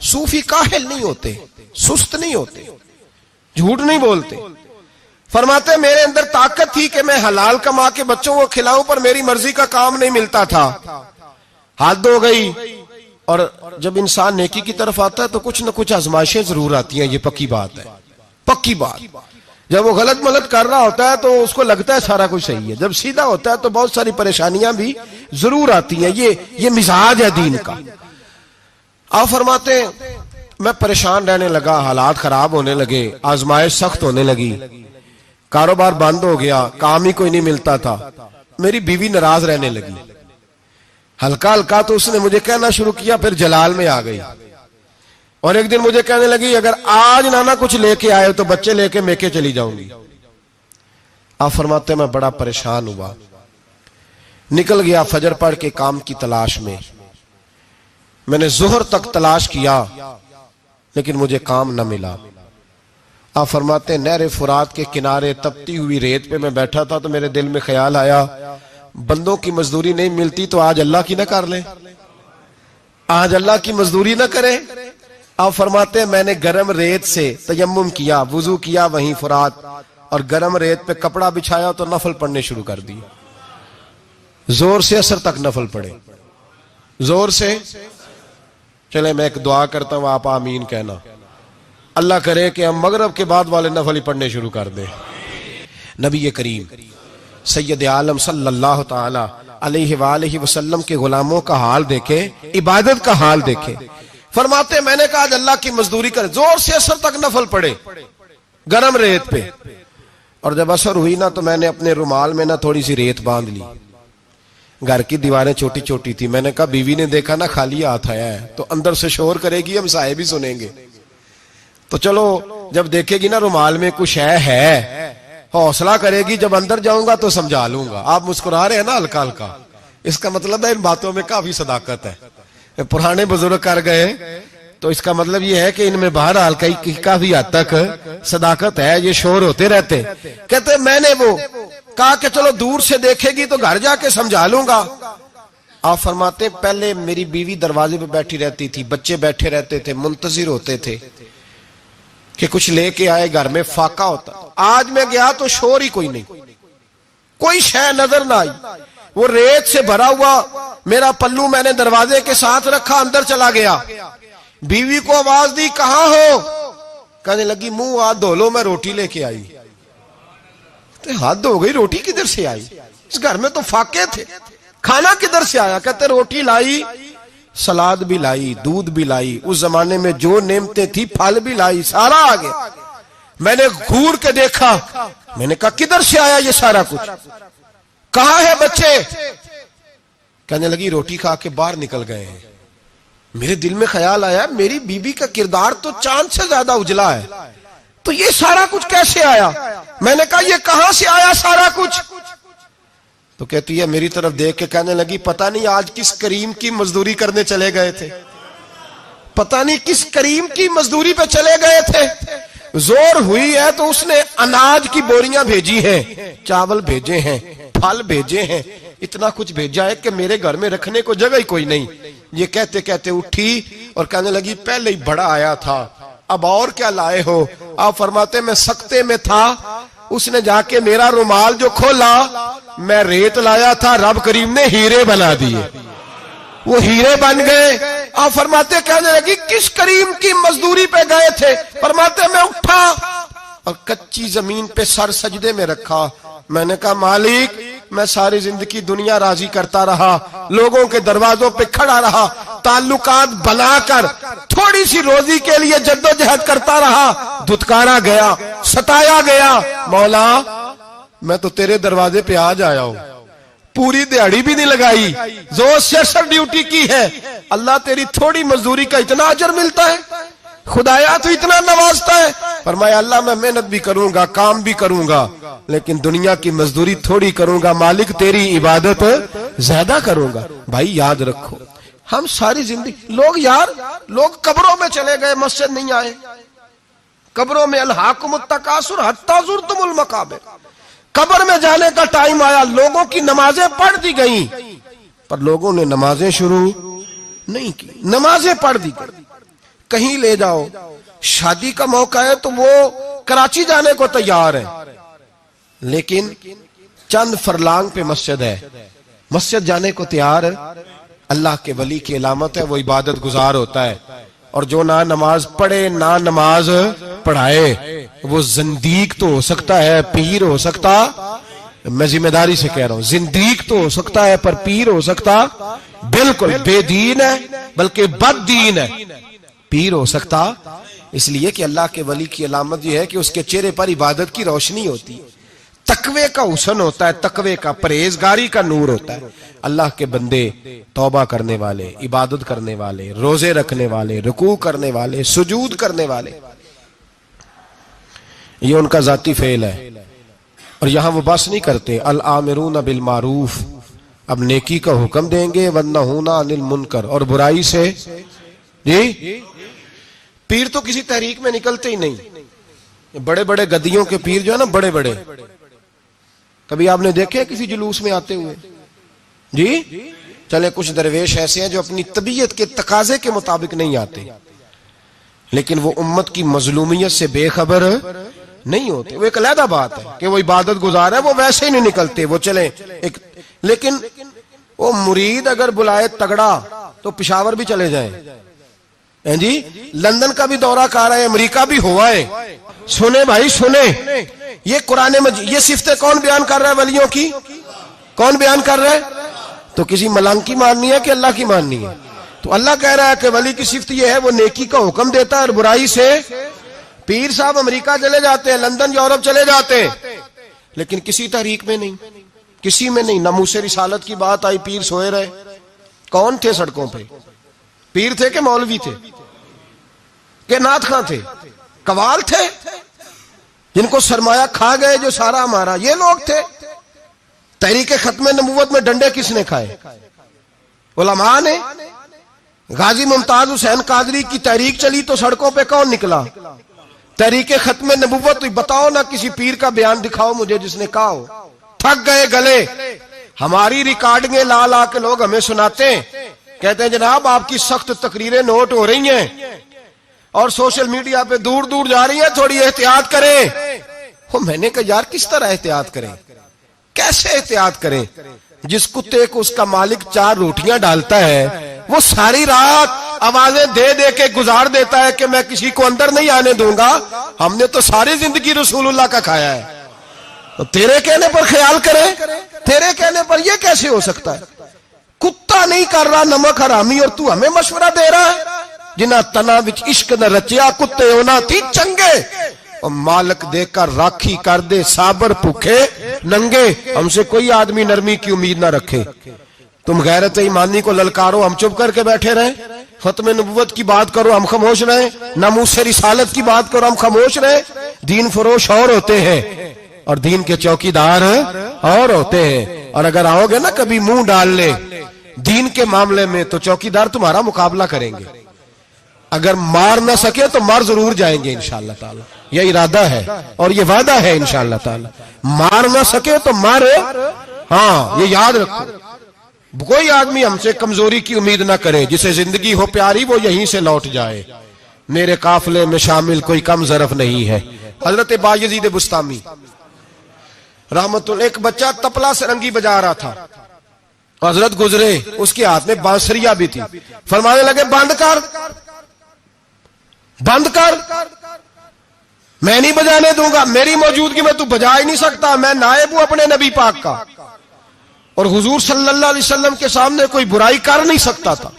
صوفی کاہل نہیں ہوتے, سست نہیں ہوتے, جھوٹ نہیں بولتے. فرماتے میرے اندر طاقت تھی کہ میں حلال کما کے بچوں کو کھلاؤں پر میری مرضی کا کام نہیں ملتا تھا. حد ہو گئی. اور جب انسان نیکی کی طرف آتا ہے تو کچھ نہ کچھ آزمائشیں ضرور آتی ہیں, یہ پکی بات ہے, پکی بات. جب وہ غلط ملت کر رہا ہوتا ہے تو اس کو لگتا ہے سارا کچھ صحیح ہے, جب سیدھا ہوتا ہے تو بہت ساری پریشانیاں بھی ضرور آتی ہیں. یہ مزاج ہے دین کا. آپ فرماتے میں پریشان رہنے لگا, حالات خراب ہونے لگے, آزمائش سخت ہونے لگی, کاروبار بند ہو گیا, کام ہی کوئی نہیں ملتا تھا. میری بیوی ناراض رہنے لگی. ہلکا ہلکا تو اس نے مجھے کہنا شروع کیا, پھر جلال میں آ گئی. اور ایک دن مجھے کہنے لگی اگر آج نانا کچھ لے کے آئے تو بچے لے کے میکے چلی جاؤں گی. آپ فرماتے میں بڑا پریشان ہوا, نکل گیا فجر پڑھ کے کام کی تلاش میں. میں نے ظہر تک تلاش کیا لیکن مجھے کام نہ ملا. آپ فرماتے نہر فرات کے کنارے تپتی ہوئی ریت پہ میں بیٹھا تھا تو میرے دل میں خیال آیا بندوں کی مزدوری نہیں ملتی تو آج اللہ کی نہ کر لیں, آج اللہ کی مزدوری نہ کریں. آپ فرماتے ہیں میں نے گرم ریت سے تیمم کیا, وضو کیا وہیں فرات, اور گرم ریت پہ کپڑا بچھایا تو نفل پڑھنے شروع کر دی. زور سے اثر تک نفل پڑھے, زور سے. چلے میں ایک دعا کرتا ہوں, آپ آمین کہنا. اللہ کرے کہ ہم مغرب کے بعد والے نفل ہی پڑھنے شروع کر دیں. نبی کریم سید عالم صلی اللہ تعالی علیہ وآلہ وسلم کے غلاموں کا حال دیکھے, عبادت کا حال دیکھے. فرماتے میں نے کہا اللہ کی مزدوری کرے, زور سے اثر تک نفل پڑے گرم ریت پہ. اور جب اثر ہوئی نا تو میں نے اپنے رومال میں نا تھوڑی سی ریت باندھ لی. گھر کی دیواریں چھوٹی چھوٹی تھی. میں نے کہا بیوی نے دیکھا نا خالی ہاتھ آیا ہے تو اندر سے شور کرے گی, ہم سائے بھی سنیں گے. تو چلو جب دیکھے گی نا رومال میں کچھ ہے, حوصلہ کرے گی, جب اندر جاؤں گا تو سمجھا لوں گا. آپ مسکرا رہے ہیں نا ہلکا ہلکا, اس کا مطلب ہے ان باتوں میں کافی صداقت ہے. پرانے بزرگ کر گئے تو اس کا مطلب یہ ہے کہ ان میں بہرحال کافی حد تک صداقت ہے. یہ شور ہوتے رہتے. کہتے میں نے وہ کہا کہ چلو دور سے دیکھے گی تو گھر جا کے سمجھا لوں گا. آپ فرماتے پہلے میری بیوی دروازے پہ بیٹھی رہتی تھی, بچے بیٹھے رہتے تھے, منتظر ہوتے تھے کہ کچھ لے کے آئے, گھر میں فاقہ ہوتا. آج میں گیا تو شور ہی کوئی نہیں, کوئی شے نظر نہ آئی. وہ ریت سے بھرا ہوا میرا پلو میں نے دروازے کے ساتھ رکھا, اندر چلا گیا. بیوی کو آواز دی کہاں ہو؟ کہنے لگی منہ ہاتھ دھو لو, میں روٹی لے کے آئی. ہاتھ دھو گئی, روٹی کدھر سے آئی؟ اس گھر میں تو فاقے تھے, کھانا کدھر سے آیا؟ کہتے روٹی لائی, سلاد بھی لائی, دودھ بھی لائی, اس زمانے میں جو نعمتیں تھی پھل بھی لائی, سارا آ گیا. میں نے گھور کے دیکھا, میں نے کہا کدھر سے آیا یہ سارا کچھ؟ کہاں ہے بچے؟ کہنے لگی روٹی کھا کے باہر نکل گئے ہیں. میرے دل میں خیال آیا میری بیوی کا کردار تو چاند سے زیادہ اجلا ہے, تو یہ سارا کچھ کیسے آیا؟ میں نے کہا یہ کہاں سے آیا سارا کچھ؟ تو کہتی ہے میری طرف دیکھ کے کہنے لگی پتہ نہیں آج کس کریم کی مزدوری کرنے چلے گئے تھے, پتہ نہیں کس کریم کی مزدوری پہ چلے گئے تھے، زور ہوئی ہے تو اس نے اناج کی بوریاں بھیجی ہیں، چاول بھیجے ہیں، پھل بھیجے ہیں، اتنا کچھ بھیجا ہے کہ میرے گھر میں رکھنے کو جگہ ہی کوئی نہیں۔ یہ کہتے کہتے اٹھی اور کہنے لگی پہلے ہی بڑا آیا تھا، اب اور کیا لائے ہو؟ آپ فرماتے میں سکتے میں تھا، اس نے جا کے میرا رومال جو کھولا، میں ریت لایا تھا، رب کریم نے ہیرے بنا دیے، وہ ہیرے بن گئے۔ آپ فرماتے کہنے لگی کس کریم کی مزدوری پہ گئے تھے؟ فرماتے میں اٹھا اور کچی زمین پہ سر سجدے میں رکھا، میں نے کہا مالک میں ساری زندگی دنیا راضی کرتا رہا، لوگوں کے دروازوں پہ کھڑا رہا، تعلقات بنا کر تھوڑی سی روزی کے لیے جدوجہد کرتا رہا، دھتکارا گیا، ستایا گیا، مولا میں تو تیرے دروازے پہ آج آیا ہوں، پوری دیہڑی بھی نہیں لگائی، زور سے سر ڈیوٹی کی ہے، اللہ تیری تھوڑی مزدوری کا اتنا اجر ملتا ہے؟ خدایا تو اتنا نوازتا ہے؟ فرمایا اللہ میں محنت بھی کروں گا، کام بھی کروں گا، لیکن دنیا کی مزدوری تھوڑی کروں گا، مالک تیری عبادت زیادہ کروں گا۔ بھائی یاد رکھو، ہم ساری زندگی لوگ قبروں میں چلے گئے، مسجد نہیں آئے، قبروں میں الہاکم التکاثر حتی زرتم المقابر، قبر میں جانے کا ٹائم آیا، لوگوں کی نمازیں پڑھ دی گئیں، پر لوگوں نے نمازیں شروع نہیں کی، نمازیں پڑھ دی گئی۔ کہیں لے جاؤ، شادی کا موقع ہے تو وہ کراچی جانے کو تیار ہے، لیکن چند فرلانگ پہ مسجد ہے، مسجد جانے کو تیار ہے۔ اللہ کے ولی کی علامت ہے وہ عبادت گزار ہوتا ہے، اور جو نہ نماز پڑھے نہ نماز پڑھائے وہ زندیق تو ہو سکتا ہے، پیر ہو سکتا، میں ذمہ داری سے کہہ رہا ہوں، زندیق تو ہو سکتا ہے پر پیر ہو سکتا بالکل بے دین ہے، بلکہ بد دین ہے، پیر ہو سکتا۔ اس لیے کہ اللہ کے ولی کی علامت یہ ہے کہ اس کے چہرے پر عبادت کی روشنی ہوتی ہے، تقوی کا حسن ہوتا ہے، تقوی کا، پرہیزگاری کا نور ہوتا ہے۔ اللہ کے بندے توبہ کرنے والے، عبادت کرنے والے، روزے رکھنے والے، رکوع کرنے والے، سجود کرنے والے، یہ ان کا ذاتی فعل ہے۔ اور یہاں وہ بس نہیں کرتے، الآمرون بالمعروف، اب نیکی کا حکم دیں گے، والنہون عن المنکر، اور برائی سے۔ جی پیر تو کسی تحریک میں نکلتے ہی نہیں، بڑے بڑے گدیوں کے پیر جو ہے نا، بڑے بڑے، کبھی آپ نے دیکھے کسی جلوس میں آتے ہوئے؟ جی چلے کچھ درویش ایسے ہیں جو اپنی طبیعت کے تقاضے کے مطابق نہیں آتے، لیکن وہ امت کی مظلومیت سے بے خبر نہیں ہوتے، وہ ایک علیحدہ بات ہے کہ وہ عبادت گزار ہے، وہ ویسے ہی نہیں نکلتے، وہ چلے ایک، لیکن وہ مرید اگر بلائے تگڑا تو پشاور بھی چلے جائیں، جی لندن کا بھی دورہ کر رہے ہیں، امریکہ بھی ہوا ہے۔ سنیں بھائی سنیں، یہ قرآن مجید، یہ صفتیں کون بیان کر رہا ہے ولیوں کی؟ کون بیان کر رہا ہے؟ تو کسی ملنگ کی ماننی ہے کہ اللہ کی ماننی ہے؟ تو اللہ کہہ رہا ہے کہ ولی کی صفت یہ ہے وہ نیکی کا حکم دیتا ہے اور برائی سے۔ پیر صاحب امریکہ چلے جاتے ہیں، لندن یورپ چلے جاتے ہیں، لیکن کسی تحریک میں نہیں، کسی میں نہیں۔ ناموس رسالت کی بات آئی، پیر سوئے رہے۔ کون تھے سڑکوں پہ؟ پیر تھے کہ مولوی تھے کہ نعت خواں تھے؟ قوال تھے جن کو سرمایہ کھا گئے جو سارا ہمارا، یہ لوگ تھے؟ تحریک ختم نبوت میں ڈنڈے کس نے کھائے؟ علماء نے۔ غازی ممتاز حسین قادری کی تحریک چلی تو سڑکوں پہ کون نکلا؟ تحریک ختم نبوت۔ بتاؤ نا کسی پیر کا بیان دکھاؤ مجھے جس نے کہا ہو۔ تھک گئے گلے، ہماری ریکارڈنگیں لا لا کے لوگ ہمیں سناتے ہیں، کہتے ہیں جناب آپ کی سخت تقریریں نوٹ ہو رہی ہیں اور سوشل میڈیا پہ دور دور جا رہی ہیں، تھوڑی احتیاط کریں۔ میں نے کہا یار کس طرح احتیاط کریں، کیسے احتیاط کریں؟ جس کتے کو اس کا مالک 4 روٹیاں ڈالتا ہے وہ ساری رات آوازیں دے دے کے گزار دیتا ہے کہ میں کسی کو اندر نہیں آنے دوں گا، ہم نے تو ساری زندگی رسول اللہ کا کھایا ہے، تو تیرے کہنے پر خیال کرے، تیرے کہنے پر یہ کیسے ہو سکتا ہے؟ کتا نہیں کر رہا نمک حرامی اور تو ہمیں مشورہ دے رہا ہے؟ جنہ تنا وچ عشق نہ رچیا کتے ہونا تھی چنگے، اور مالک دے کر راکھی کر دے صابر بھوکے ننگے۔ ہم سے کوئی آدمی نرمی کی امید نہ رکھے، تم غیرت ایمانی کو للکارو، ہم چپ کر کے بیٹھے رہیں، ختم نبوت کی بات کرو ہم خاموش رہیں، ناموس رسالت کی بات کرو ہم خاموش رہیں۔ دین فروش اور ہوتے ہیں اور دین کے چوکیدار اور ہوتے ہیں، اور اگر آؤ گے نا کبھی منہ ڈال لے دین کے معاملے میں تو چوکیدار تمہارا مقابلہ کریں گے۔ اگر مار نہ سکے تو مار ضرور جائیں گے انشاءاللہ تعالی. یہ ارادہ ہے اور یہ وعدہ ہے انشاءاللہ تعالی. مار نہ سکے تو مار. ہاں یہ یاد رکھو. کوئی آدمی ہم سے کمزوری کی امید نہ کرے. جسے زندگی ہو پیاری وہ یہیں سے لوٹ جائے. میرے قافلے میں شامل کوئی کم ظرف نہیں ہے. حضرت بایزید بسطامی رحمت اللہ. ایک بچہ تپلا سرنگی بجا رہا تھا. حضرت گزرے, اس کے ہاتھ میں بانسریہ بھی تھی. فرمانے لگے بند کر, بند کر, میں نہیں بجانے دوں گا. میری موجودگی میں تو بجا ہی نہیں سکتا. میں نائب ہوں اپنے نبی پاک کا, اور حضور صلی اللہ علیہ وسلم کے سامنے کوئی برائی کر نہیں سکتا تھا.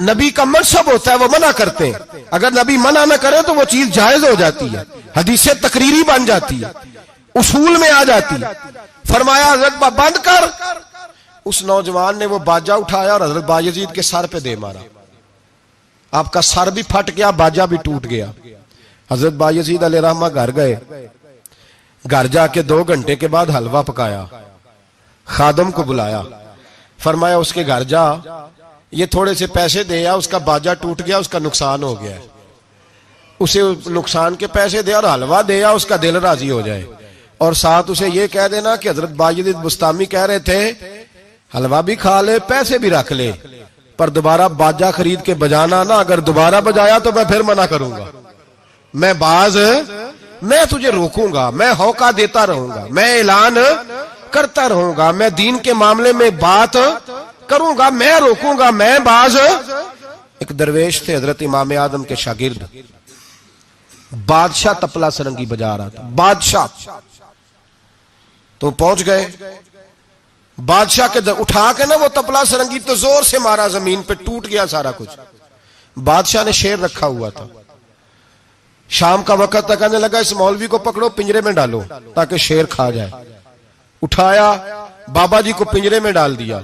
نبی کا منصب ہوتا ہے وہ منع کرتے ہیں. اگر نبی منع نہ کرے تو وہ چیز جائز ہو جاتی ہے, حدیث تقریری بن جاتی ہے, اصول میں آ جاتی ہے. فرمایا حضرت بند کر. اس نوجوان نے وہ باجا اٹھایا اور حضرت بایزید کے سر پہ دے مارا. آپ کا سر بھی پھٹ گیا, باجا بھی ٹوٹ گیا. حضرت بایزید علیہ رحمہ گھر گئے. گھر جا کے 2 گھنٹے کے بعد حلوہ پکایا, خادم کو بلایا, فرمایا اس کے گھر جا, یہ تھوڑے سے پیسے دے, اس کا باجا ٹوٹ گیا, اس کا نقصان ہو گیا, اسے نقصان کے پیسے دے اور حلوہ دے, اس کا دل راضی ہو جائے. اور ساتھ اسے یہ کہہ دینا کہ حضرت بایزید بسطامی کہہ رہے تھے حلوہ بھی کھا لے, پیسے بھی رکھ لے, پر دوبارہ باجا خرید کے بجانا نا. اگر دوبارہ بجایا تو میں پھر منع کروں گا. میں تجھے روکوں گا, میں ہوکا دیتا رہوں گا, میں اعلان کرتا رہوں گا, میں دین کے معاملے میں بات کروں گا, میں روکوں گا, میں باز. ایک درویش تھے حضرت امام اعظم کے شاگرد, بادشاہ تپلا سرنگی بجا رہا تھا. بادشاہ تو پہنچ گئے. بادشاہ کے اٹھا کے نا وہ تپلا سرنگی تو زور سے مارا, زمین پہ ٹوٹ گیا سارا کچھ. بادشاہ نے شیر رکھا ہوا تھا. شام کا وقت تک کہنے لگا اس مولوی کو پکڑو, پنجرے میں ڈالو تاکہ شیر کھا جائے. اٹھایا, بابا جی کو پنجرے میں ڈال دیا.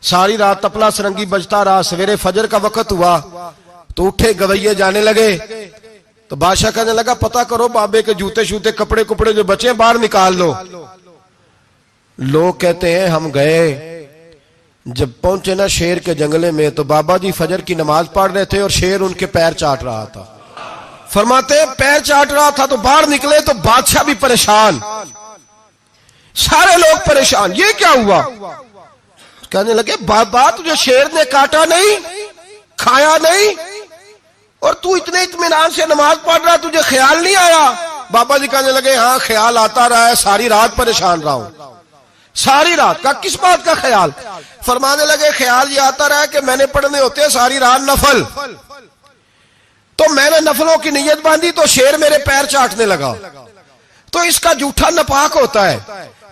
ساری رات تپلا سرنگی بجتا رہا. سویرے فجر کا وقت ہوا تو اٹھے گویے جانے لگے. تو بادشاہ کہنے لگا پتہ کرو بابے کے جوتے شوتے کپڑے کپڑے جو بچے باہر نکال لو. لوگ کہتے ہیں ہم گئے, جب پہنچے نا شیر کے جنگلے میں تو بابا جی فجر کی نماز پڑھ رہے تھے اور شیر ان کے پیر چاٹ رہا تھا. فرماتے ہیں پیر چاٹ رہا تھا تو باہر نکلے تو بادشاہ بھی پریشان, سارے لوگ پریشان. یہ کیا ہوا؟ کہنے لگے بابا تجھے شیر نے کاٹا نہیں, کھایا نہیں, اور تو اتنے اطمینان سے نماز پڑھ رہا, تجھے خیال نہیں آیا؟ بابا جی کہنے لگے ہاں خیال آتا رہا ہے, ساری رات پریشان رہا ہوں. ساری رات کا کس بات کا خیال؟ فرمانے لگے خیال یہ آتا رہا کہ میں نے پڑھنے ہوتے ہیں ساری رات نفل, تو میں نے نفلوں کی نیت باندھی تو شیر میرے پیر چاٹنے لگا, تو اس کا جھوٹا نپاک ہوتا ہے.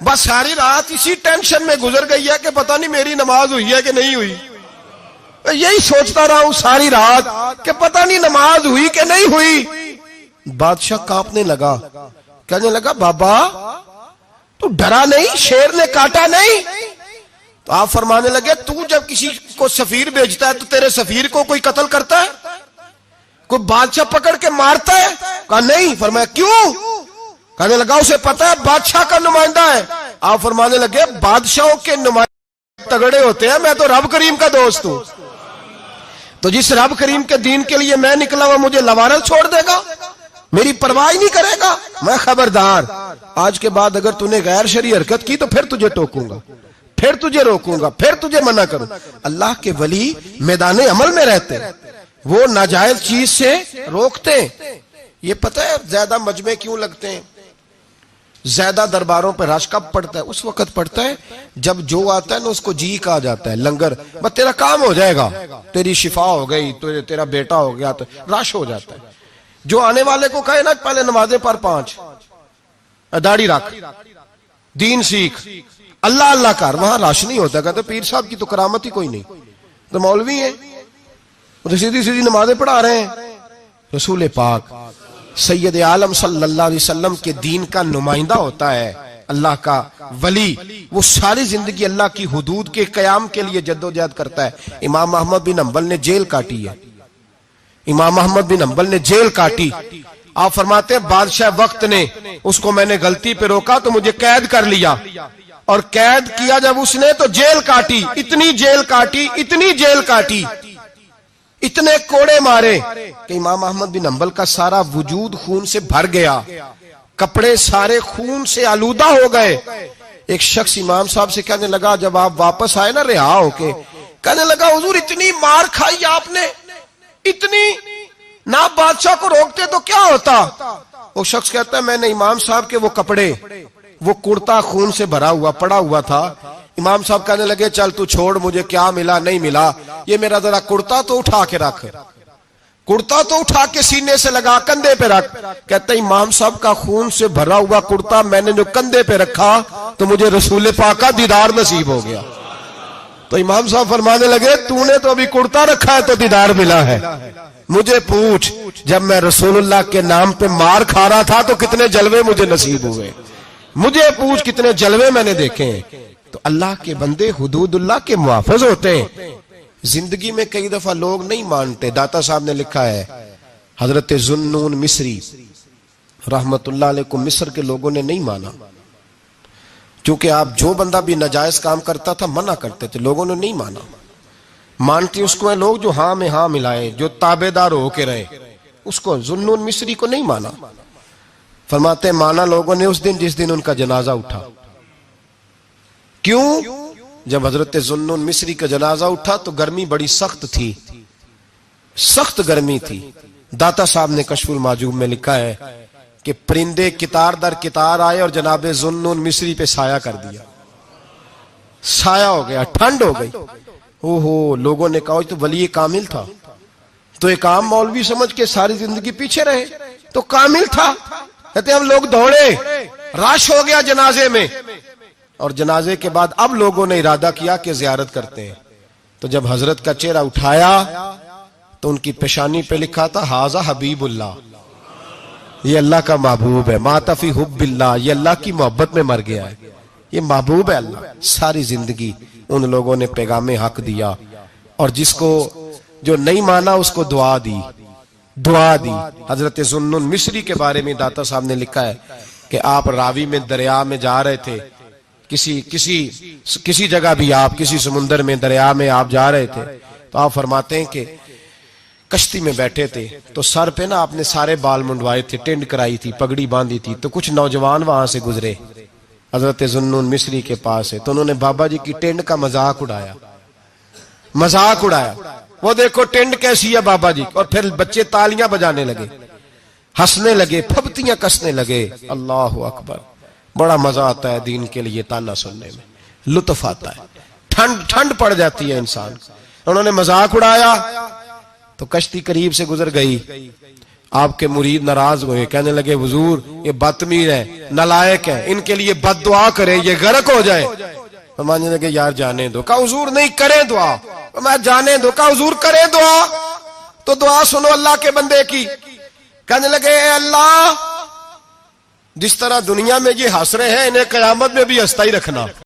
بس ساری رات اسی ٹینشن میں گزر گئی ہے کہ پتہ نہیں میری نماز ہوئی ہے کہ نہیں ہوئی. یہی سوچتا رہا ہوں ساری رات کہ پتہ نہیں نماز ہوئی کہ نہیں ہوئی. بادشاہ کانپنے لگا, کہنے لگا بابا تو ڈرا نہیں, شیر نے کاٹا نہیں؟ تو آپ فرمانے لگے تو جب کسی کو سفیر بھیجتا ہے تو تیرے سفیر کو کوئی قتل کرتا ہے, کوئی بادشاہ پکڑ کے مارتا ہے؟ کہا نہیں. فرمایا کیوں؟ کہنے لگا اسے پتا ہے بادشاہ کا نمائندہ ہے. آپ فرمانے لگے بادشاہوں کے نمائندے تگڑے ہوتے ہیں, میں تو رب کریم کا دوست ہوں. تو جس رب کریم کے دین کے لیے میں نکلا ہوا مجھے لوارل چھوڑ دے گا, میری پرواہ نہیں کرے گا؟ میں خبردار, آج کے بعد اگر تو نے غیر شرعی حرکت کی تو پھر تجھے ٹوکوں گا, پھر تجھے روکوں گا, پھر تجھے منع کروں. اللہ کے ولی میدان عمل میں رہتے ہیں, وہ ناجائز چیز سے روکتے ہیں. یہ پتہ ہے زیادہ مجمع کیوں لگتے ہیں, زیادہ درباروں پہ رش کب پڑتا ہے؟ اس وقت پڑتا ہے جب جو آتا ہے نا اس کو جی کہا جاتا ہے, لنگر, بس تیرا کام ہو جائے گا, تیری شفا ہو گئی, تیرا بیٹا ہو گیا, تو رش ہو جاتا ہے. جو آنے والے کو کہے نا پہلے نمازیں پر 5, داڑھی رکھ, دین سیکھ, اللہ اللہ کر, وہاں رش نہیں ہوتا. کہتے پیر صاحب کی تو کرامت ہی کوئی نہیں, تو مولوی ہیں, تو سیدھی سیدھی نمازیں پڑھا رہے ہیں. رسول پاک سید عالم صلی اللہ علیہ وسلم کے دین کا نمائندہ ہوتا ہے, اللہ کا ولی, وہ ساری زندگی اللہ کی حدود کے قیام کے لیے جدوجہد کرتا ہے. امام احمد بن حنبل نے جیل کاٹی ہے, امام احمد بن حنبل نے جیل کاٹی. آپ فرماتے ہیں بادشاہ وقت نے اس کو میں نے غلطی پہ روکا تو مجھے قید کر لیا, اور قید کیا جب اس نے تو جیل کاٹی, اتنی جیل کاٹی, اتنی جیل کاٹی, اتنے کوڑے مارے کہ امام احمد بن حنبل کا سارا وجود خون سے بھر گیا، کپڑے سارے خون سے آلودہ ہو گئے۔ ایک شخص امام صاحب سے کہنے لگا جب آپ واپس آئے نا رہا ہو کے، کہنے لگا حضور اتنی مار کھائی آپ نے، اتنی نہ بادشاہ کو روکتے تو کیا ہوتا؟ وہ شخص کہتا ہے میں نے امام صاحب کے وہ کپڑے، وہ کرتا خون سے بھرا ہوا پڑا ہوا تھا، امام صاحب کہنے لگے چل تو چھوڑ، مجھے کیا ملا نہیں ملا، یہ میرا ذرا کرتا تو اٹھا کے رکھ، کرتا تو اٹھا کے سینے سے لگا کندھے پہ رکھ۔ کہتا ہے امام صاحب کا خون سے بھرا ہوا کرتا میں نے جو کندھے پہ رکھا تو مجھے رسول پاک کا دیدار نصیب ہو گیا۔ تو امام صاحب فرمانے لگے تو نے تو ابھی کرتا رکھا ہے تو دیدار ملا ہے، مجھے پوچھ جب میں رسول اللہ کے نام پہ مار کھا رہا تھا تو کتنے جلوے مجھے نصیب ہوئے، مجھے پوچھ کتنے جلوے میں نے دیکھے ہیں۔ تو اللہ کے بندے حدود اللہ کے محافظ ہوتے ہیں۔ زندگی میں کئی دفعہ لوگ نہیں مانتے، داتا صاحب نے لکھا ہے حضرت ذوالنون مصری رحمت اللہ علیہ کو مصر کے لوگوں نے نہیں مانا، چونکہ آپ جو بندہ بھی ناجائز کام کرتا تھا منع کرتے تھے، لوگوں نے نہیں مانا۔ مانتے اس کو ہیں لوگ جو ہاں میں ہاں ملائے، جو تابع دار ہو کے رہے، اس کو ذوالنون مصری کو نہیں مانا۔ فرماتے ہیں مانا لوگوں نے اس دن جس دن ان کا جنازہ اٹھا۔ کیوں؟ جب حضرت ذوالنون مصری کا جنازہ اٹھا تو گرمی بڑی سخت تھی، سخت گرمی تھی۔ داتا صاحب نے کشف المعجوب میں لکھا ہے کہ پرندے کتار در کتار آئے اور جناب ذوالنون مصری پہ سایہ کر دیا، سایہ ہو گیا، ٹھنڈ ہو گئی۔ اوہو، لوگوں نے کہا تو ولی کامل تھا، تو ایک عام مولوی سمجھ کے ساری زندگی پیچھے رہے، تو کامل تھا۔ کہتے ہم لوگ دوڑے، رش ہو گیا جنازے میں، اور جنازے کے بعد اب لوگوں نے ارادہ کیا کہ زیارت کرتے ہیں۔ تو جب حضرت کا چہرہ اٹھایا تو ان کی پیشانی پہ لکھا تھا ھذا حبیب اللہ، یہ اللہ کا محبوب ہے، مات فی حب اللہ، یہ اللہ کی محبت میں مر گیا ہے، یہ محبوب ہے اللہ۔ ساری زندگی ان لوگوں نے پیغام حق دیا، اور جس کو جو نہیں مانا اس کو دعا دی، دعا دی۔ حضرت ذوالنون مصری کے بارے میں داتا صاحب نے لکھا ہے کہ آپ راوی میں دریا میں جا رہے تھے، کسی جگہ بھی آپ کسی سمندر میں دریا میں آپ جا رہے تھے، تو آپ فرماتے ہیں کہ کشتی میں بیٹھے تھے تو سر پہ نا آپ نے سارے بال منڈوائے تھے، ٹینڈ کرائی تھی، پگڑی باندھی تھی، تو کچھ نوجوان وہاں سے گزرے حضرت ذوالنون مصری کے پاس سے، تو انہوں نے بابا جی کی ٹینڈ کا مذاق اڑایا، مذاق اڑایا، وہ دیکھو ٹینڈ کیسی ہے بابا جی، اور پھر بچے تالیاں بجانے لگے، ہنسنے لگے، پھپتیاں کسنے لگے۔ اللہ اکبر، بڑا مزہ آتا ہے دین کے لیے تانا سننے میں، لطف آتا ہے، ٹھنڈ پڑ جاتی ہے انسان۔ انہوں نے مذاق اڑایا تو کشتی قریب سے گزر گئی، آپ کے مرید ناراض ہوئے، کہنے لگے حضور یہ بدتمیز ہے، نالائق ہے، ان کے لیے بد دعا کرے یہ غرق ہو جائے۔ فرمانے لگے یار جانے دو، کہا حضور نہیں کریں دعا، میں جانے دو، کہا حضور کریں دعا، تو دعا سنو اللہ کے بندے کی۔ کہنے لگے اے اللہ جس طرح دنیا میں یہ ہنس رہے ہیں انہیں قیامت میں بھی ہنستا ہی رکھنا۔